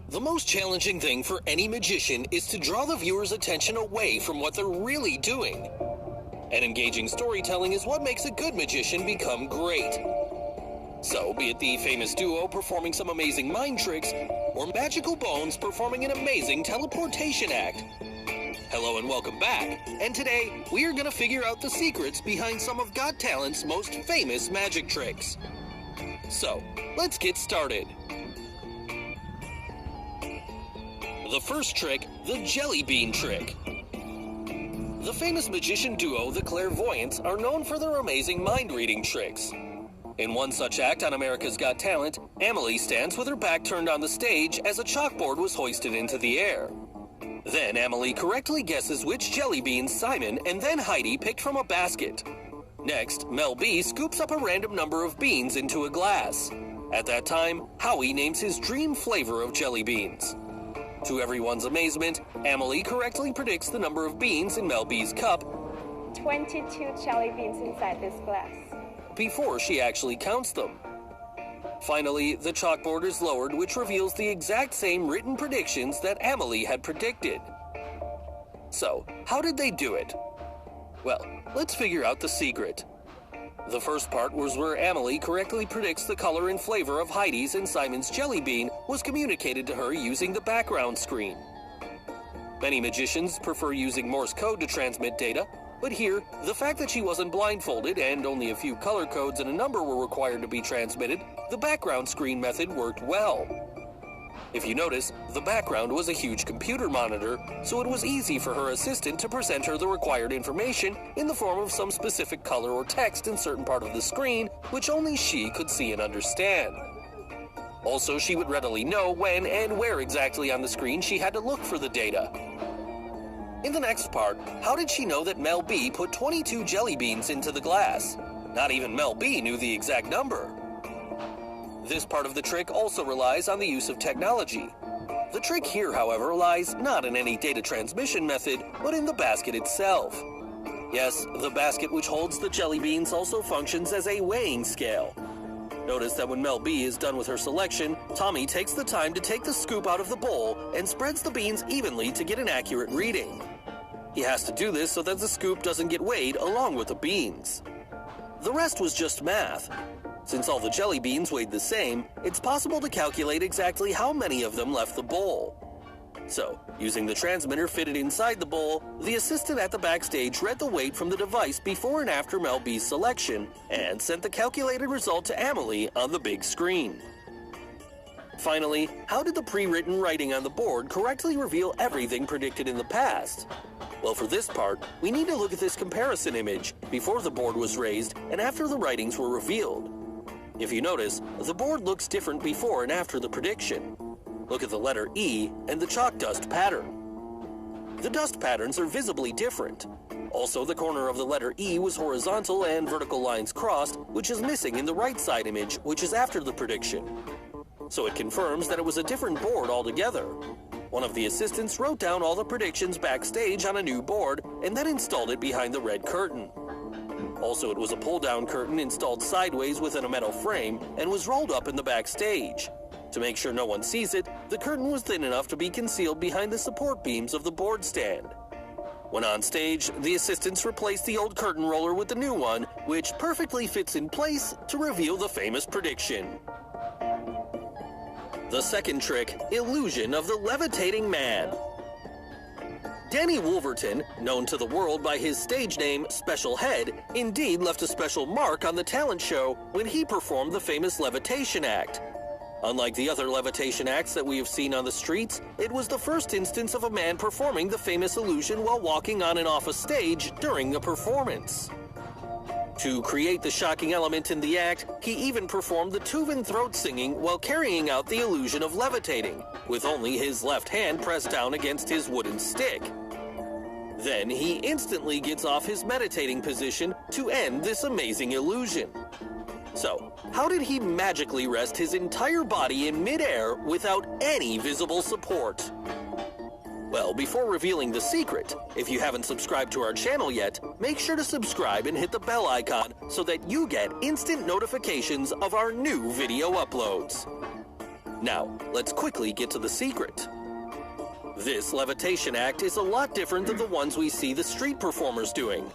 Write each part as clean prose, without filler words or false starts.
The most challenging thing for any magician is to draw the viewer's attention away from what they're really doing. And engaging storytelling is what makes a good magician become great. So, be it the famous duo performing some amazing mind tricks, or Magical Bones performing an amazing teleportation act. Hello and welcome back, and today we are going to figure out the secrets behind some of Got Talent's most famous magic tricks. So, let's get started. The first trick, the jelly bean trick. The famous magician duo, the Clairvoyants, are known for their amazing mind-reading tricks. In one such act on America's Got Talent, Emily stands with her back turned on the stage as a chalkboard was hoisted into the air. Then Emily correctly guesses which jelly beans Simon and then Heidi picked from a basket. Next, Mel B scoops up a random number of beans into a glass. At that time, Howie names his dream flavor of jelly beans. To everyone's amazement, Emily correctly predicts the number of beans in Mel B's cup, 22 jelly beans inside this glass, before she actually counts them. Finally, the chalkboard is lowered, which reveals the exact same written predictions that Emily had predicted. So, how did they do it? Well, let's figure out the secret. The first part was where Emily correctly predicts the color and flavor of Heidi's and Simon's jelly bean was communicated to her using the background screen. Many magicians prefer using Morse code to transmit data, but here, the fact that she wasn't blindfolded and only a few color codes and a number were required to be transmitted, the background screen method worked well. If you notice, the background was a huge computer monitor, so it was easy for her assistant to present her the required information in the form of some specific color or text in certain part of the screen, which only she could see and understand. Also, she would readily know when and where exactly on the screen she had to look for the data. In the next part, how did she know that Mel B put 22 jelly beans into the glass? Not even Mel B knew the exact number. This part of the trick also relies on the use of technology. The trick here, however, lies not in any data transmission method, but in the basket itself. Yes, the basket which holds the jelly beans also functions as a weighing scale. Notice that when Mel B is done with her selection, Tommy takes the time to take the scoop out of the bowl and spreads the beans evenly to get an accurate reading. He has to do this so that the scoop doesn't get weighed along with the beans. The rest was just math. Since all the jelly beans weighed the same, it's possible to calculate exactly how many of them left the bowl. So, using the transmitter fitted inside the bowl, the assistant at the backstage read the weight from the device before and after Mel B's selection and sent the calculated result to Emily on the big screen. Finally, how did the pre-written writing on the board correctly reveal everything predicted in the past? Well, for this part, we need to look at this comparison image before the board was raised and after the writings were revealed. If you notice, the board looks different before and after the prediction. Look at the letter E and the chalk dust pattern. The dust patterns are visibly different. Also, the corner of the letter E was horizontal and vertical lines crossed, which is missing in the right side image, which is after the prediction. So it confirms that it was a different board altogether. One of the assistants wrote down all the predictions backstage on a new board and then installed it behind the red curtain. Also, it was a pull-down curtain installed sideways within a metal frame and was rolled up in the backstage. To make sure no one sees it, the curtain was thin enough to be concealed behind the support beams of the board stand. When on stage, the assistants replaced the old curtain roller with the new one, which perfectly fits in place to reveal the famous prediction. The second trick, illusion of the levitating man. Danny Wolverton, known to the world by his stage name Special Head, indeed left a special mark on the talent show when he performed the famous levitation act. Unlike the other levitation acts that we have seen on the streets, it was the first instance of a man performing the famous illusion while walking on and off a stage during the performance. To create the shocking element in the act, he even performed the Tuvan throat singing while carrying out the illusion of levitating, with only his left hand pressed down against his wooden stick. Then he instantly gets off his meditating position to end this amazing illusion. So, how did he magically rest his entire body in midair without any visible support? Well, before revealing the secret, if you haven't subscribed to our channel yet, make sure to subscribe and hit the bell icon so that you get instant notifications of our new video uploads. Now, let's quickly get to the secret. This levitation act is a lot different than the ones we see the street performers doing.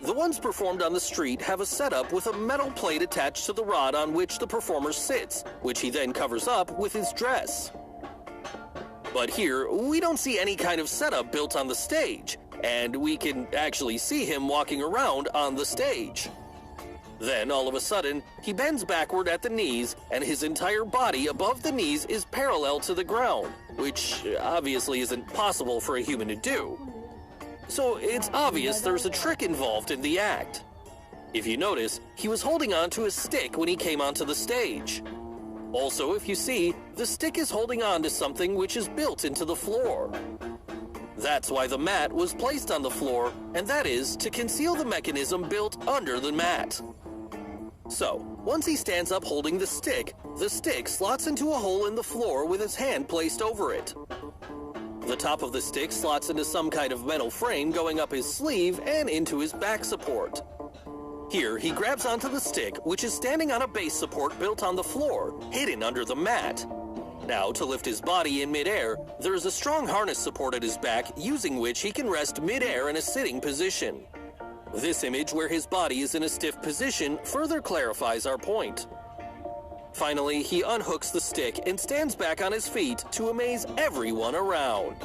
The ones performed on the street have a setup with a metal plate attached to the rod on which the performer sits, which he then covers up with his dress. But here, we don't see any kind of setup built on the stage, and we can actually see him walking around on the stage. Then, all of a sudden, he bends backward at the knees, and his entire body above the knees is parallel to the ground, which obviously isn't possible for a human to do. So it's obvious there's a trick involved in the act. If you notice, he was holding on to a stick when he came onto the stage. Also, if you see, the stick is holding on to something which is built into the floor. That's why the mat was placed on the floor, and that is to conceal the mechanism built under the mat. So, once he stands up holding the stick slots into a hole in the floor with his hand placed over it. The top of the stick slots into some kind of metal frame going up his sleeve and into his back support. Here, he grabs onto the stick, which is standing on a base support built on the floor, hidden under the mat. Now, to lift his body in midair, there is a strong harness support at his back, using which he can rest midair in a sitting position. This image where his body is in a stiff position further clarifies our point. Finally, he unhooks the stick and stands back on his feet to amaze everyone around.